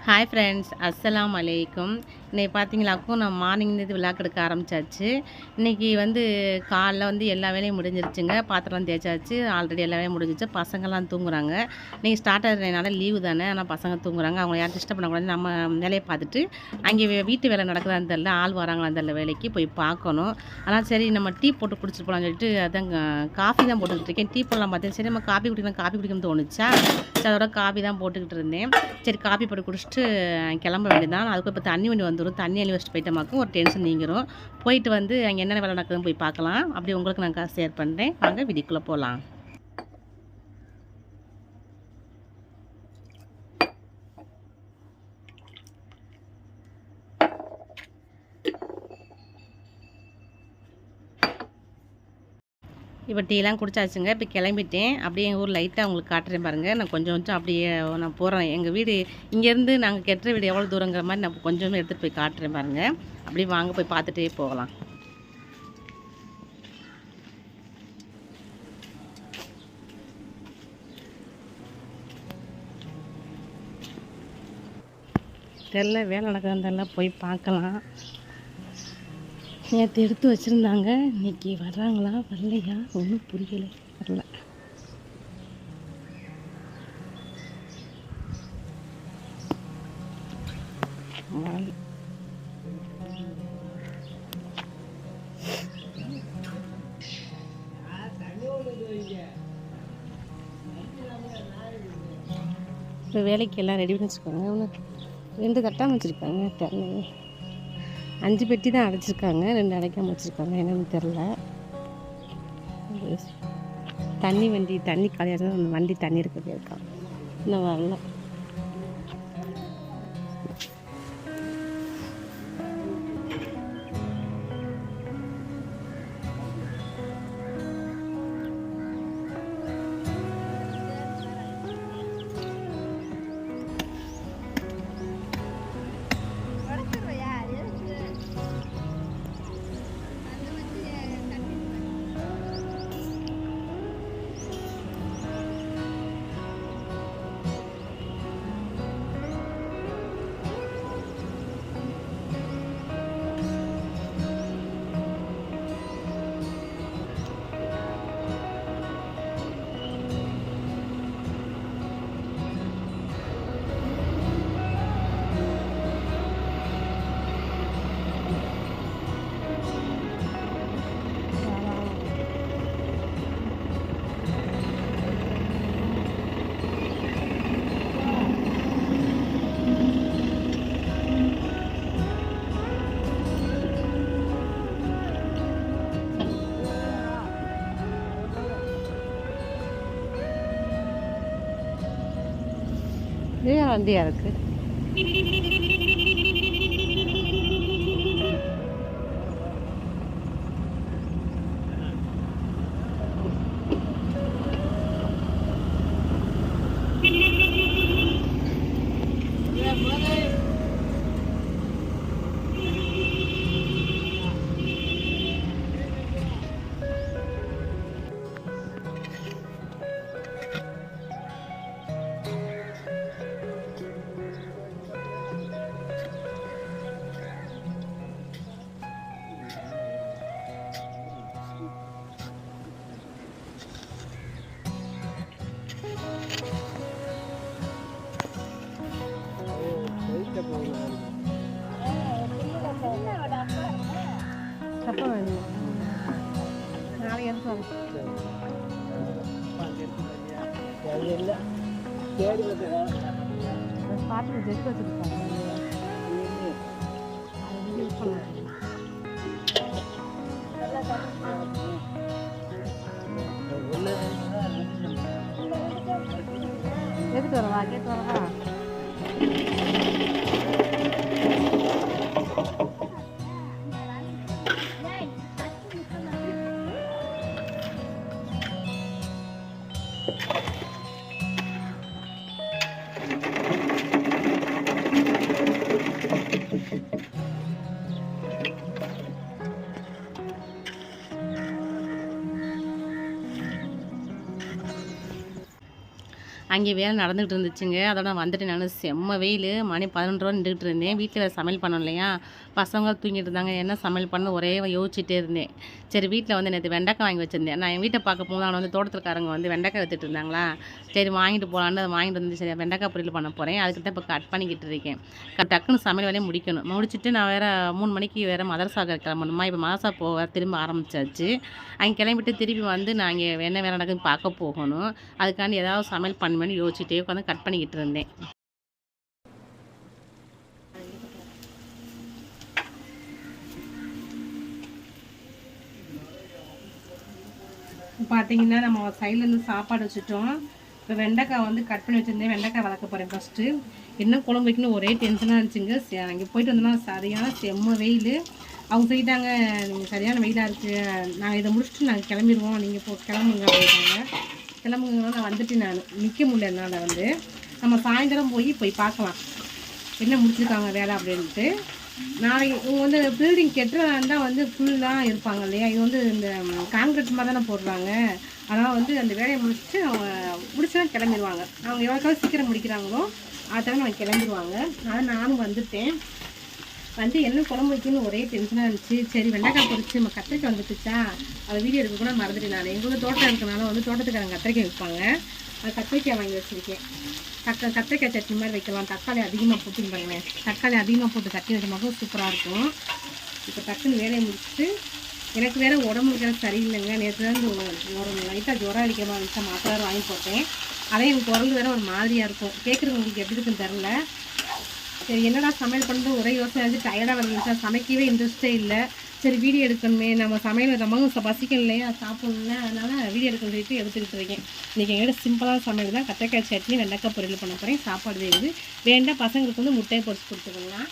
Hi friends, அஸ்ஸலாமு அலைக்கும். இன்னைக்கு பார்த்தீங்களாக்கும் நான் மார்னிங்லேருந்து விளாக் எடுக்க ஆரம்பிச்சாச்சு. இன்றைக்கி காலைல எல்லா வேலையும் முடிஞ்சிருச்சுங்க. பாத்திரம் தேய்ச்சாச்சு, ஆல்ரெடி எல்லா வேலையும் முடிஞ்சிச்சு. பசங்கள்லாம் தூங்குறாங்க. இன்றைக்கி ஸ்டார்ட் ஆகிறதுனால லீவு தானே, ஆனால் பசங்க தூங்குறாங்க. அவங்க யாரும் டிஸ்டர்ப் பண்ணக்கூடாது. நம்ம வேலையை பார்த்துட்டு அங்கே வீட்டு வேலை நடக்குதான்னு தெரில, ஆள் வராங்களான்னு தெரில, வேலைக்கு போய் பார்க்கணும். ஆனால் சரி நம்ம டீ போட்டு குடிச்சிட்டு போகலான்னு சொல்லிட்டு அதான் காஃபி தான் போட்டுக்கிட்டு இருக்கேன். டீ போடலாம் பார்த்தேன். சரி நம்ம காஃபி குடிக்கணும்னு தோணுச்சா, சரி அதோட காஃபி தான் போட்டுக்கிட்டு இருந்தேன். சரி காஃபி போட்டு குடிச்சிட்டு கிளம்ப வேண்டியதான். அதுக்கு இப்போ தண்ணி வண்டி வந்துடும். தண்ணி அள்ளி வச்சுட்டு போயிட்டோமாக்கும் ஒரு டென்ஷன் நீங்கிரும். போயிட்டு அங்கே என்னென்ன வேலை நடக்குதுன்னு போய் பார்க்கலாம். அப்படி உங்களுக்கு நான் ஷேர் பண்ணுறேன். வாங்க வீடியோக்குள்ளே போகலாம். இப்போ டீலாம் குடிச்சாச்சுங்க. இப்போ கிளம்பிட்டேன். அப்படியே எங்கள் ஊர் லைட்டாக உங்களுக்கு காட்டுறேன் பாருங்கள். நான் கொஞ்சம் அப்படியே நான் போகிறேன். எங்கள் வீடு இங்கேருந்து நாங்கள் கட்டுற வீடு எவ்வளோ தூரங்கிற மாதிரி நான் கொஞ்சமே எடுத்துகிட்டு போய் காட்டுறேன் பாருங்கள். அப்படியே வாங்க போய் பார்த்துட்டே போகலாம். தெரில, வேலை நடக்கிறதெல்லாம் போய் பார்க்கலாம். நேற்று எடுத்து வச்சுருந்தாங்க, இன்றைக்கி வர்றாங்களா வரலையா ஒன்றும் புரியலை. வரல. இப்போ வேலைக்கு எல்லாம் ரெடி பண்ணி வச்சுக்கோங்க. 2 தட்டாமல் வச்சுருக்காங்க. தெரியல, 5 பெட்டி தான் அடைச்சிருக்காங்க, 2 அடைக்காமல் வச்சுருக்காங்க. என்னென்னு தெரில. தண்ணி காலியாக தான் அந்த வண்டி தண்ணி இருக்கிறதே இருக்கான். இன்னும் வரல. வண்டியாக இருக்குது. அப்போ நாளைக்கு எடுத்து பாட்டில் ஜெட் வச்சுருப்பாங்க. எதுக்கு வரவா கேட்டு வரவா? அங்கே வேலை நடந்துகிட்டு இருந்துச்சுங்க. அதோட நான் வந்துட்டேன் நானு. செம்ம வெயில். மணி 11 நின்றுக்கிட்டு இருந்தேன். வீட்டில் வேறு சமையல் பண்ணோம் இல்லையா, பசங்க தூங்கிட்டு இருந்தாங்க. என்ன சமையல் பண்ண ஒரே யோசிச்சுட்டே இருந்தேன். சரி வீட்டில் வந்து நேற்று வெண்டைக்காய் வாங்கி வச்சுருந்தேன். நான் என் வீட்டை பார்க்க போகும்போது அவனை வந்து தோட்டத்துக்காரங்க வந்து வெண்டைக்காய் வித்துட்டு இருந்தாங்களா, சரி வாங்கிட்டு போகலான்னு அதை வாங்கிட்டு வந்து சரி வெண்டைக்காய் பொரியல் பண்ண போகிறேன். அதுக்கு தான் இப்போ கட் பண்ணிக்கிட்டு இருக்கேன். டக்குன்னு சமையல் வேலையை முடிக்கணும். முடிச்சுட்டு நான் வேறு 3 மணிக்கு வேறு மதரசாவுக்கு கிளம்பணுமா. இப்போ மதரசா போக திரும்ப ஆரம்பிச்சாச்சு. அங்கே கிளம்பிட்டு திருப்பி வந்து நான் இங்கே என்ன வேலை நடக்குதுன்னு பார்க்க போகணும். அதுக்காண்டி ஏதாவது சமையல் பண்ணுவேன்னு யோசிச்சுட்டே உட்காந்து கட் பண்ணிக்கிட்டு இருந்தேன். பார்த்தீங்கன்னா நம்ம சைட்லேருந்து சாப்பாடு வச்சுட்டோம். இப்போ வெண்டைக்காய் வந்து கட் பண்ணி வச்சுருந்தேன். வெண்டைக்காய் வளர்க்க போகிறேன் ஃபஸ்ட்டு. என்ன குழம்பு வைக்கணும் ஒரே டென்ஷனாக இருந்துச்சுங்க. அங்கே போயிட்டு வந்தோம்னா சரியான செம்ம வெயில். அவங்க சொல்லிட்டாங்க, நீங்கள் சரியான வெயிலாக இருக்குது, நாங்கள் இதை முடிச்சுட்டு நாங்கள் கிளம்பிடுவோம், நீங்கள் கிளம்புங்க அப்படின்ட்டாங்க. கிளம்புங்க நான் வந்துட்டு நான் நிற்க முடியல. என்னால் வந்து நம்ம சாயந்தரம் போய் பார்க்கலாம் என்ன முடிச்சிருக்காங்க வேலை அப்படின்ட்டு. நாளைக்கு இவங்க வந்து பில்டிங் கெட்டுறதா இருந்தால் வந்து ஃபுல்லாக இருப்பாங்க இல்லையா, இது வந்து இந்த கான்கிரீட் மாதிரி தானே போடுறாங்க. அதனால் வந்து அந்த வேலையை முடிச்சுட்டு அவங்க முடிச்சுதான் கிளம்பிடுவாங்க. அவங்க எவ்வளோக்காவது சீக்கிரம் முடிக்கிறாங்களோ அதுதான் அவங்க கிளம்பிடுவாங்க. அதனால் நானும் வந்துட்டேன். வந்து என்ன குழம்பு வைக்கணும்னு ஒரே டென்ஷனாக இருந்துச்சு. சரி வெண்டைக்காய் பொரிச்சு நம்ம கத்திரிக்காய் வந்துட்டுச்சா, அதை வீடியோ எடுக்க கூட மறந்துட்டு நான் எங்கள் ஊரில் தோட்டம் இருக்கனால வந்து தோட்டத்துக்காரங்க கத்திரிக்காய் வைப்பாங்க. அது கத்திரிக்காய் வாங்கி வச்சுருக்கேன். கத்திரிக்காய் சட்னி மாதிரி வைக்கலாம். தக்காளி அதிகமாக போட்டுருப்பாங்க. தக்காளி அதிகமாக போட்டு சட்னி வச்சமாக சூப்பராக இருக்கும். இப்போ டக்குன்னு வேலையை முடிச்சுட்டு எனக்கு வேறு உடம்பு வேறு சரியில்லைங்க. நேற்று தான் ஒரு லைட்டாக ஜுரம் அடிக்கிற மாதிரி இருந்துச்சா, மாத்திரை வாங்கி போட்டேன். அதே எனக்கு உடம்பு வேறு ஒரு மாதிரியாக இருக்கும். கேட்குறவங்களுக்கு எப்படி இருக்குன்னு தெரில. சரி என்னடா சமையல் பண்ணுறது ஒரே யோசனை வந்து டயர்டாக வந்துச்சா, சமைக்கவே இன்ட்ரெஸ்ட்டே இல்லை. சரி வீடியோ எடுக்கணுமே, நம்ம சமையல் நம்ம பசிக்கணும் இல்லையா, சாப்பிடணும்ல, அதனால் வீடியோ எடுக்கணும்னு சொல்லிட்டு எடுத்துக்கிட்டு இருக்கேன். இன்றைக்கி எங்கிட்ட சிம்பிளான சமையல் தான். கத்திரிக்காய் சட்னி வெண்டைக்காய் பொரியல் பண்ண போகிறேன். சாப்பாடு வேகுது. வேண்டாம் பசங்களுக்கு வந்து முட்டையை பொரிச்சு கொடுத்துக்கலாம்.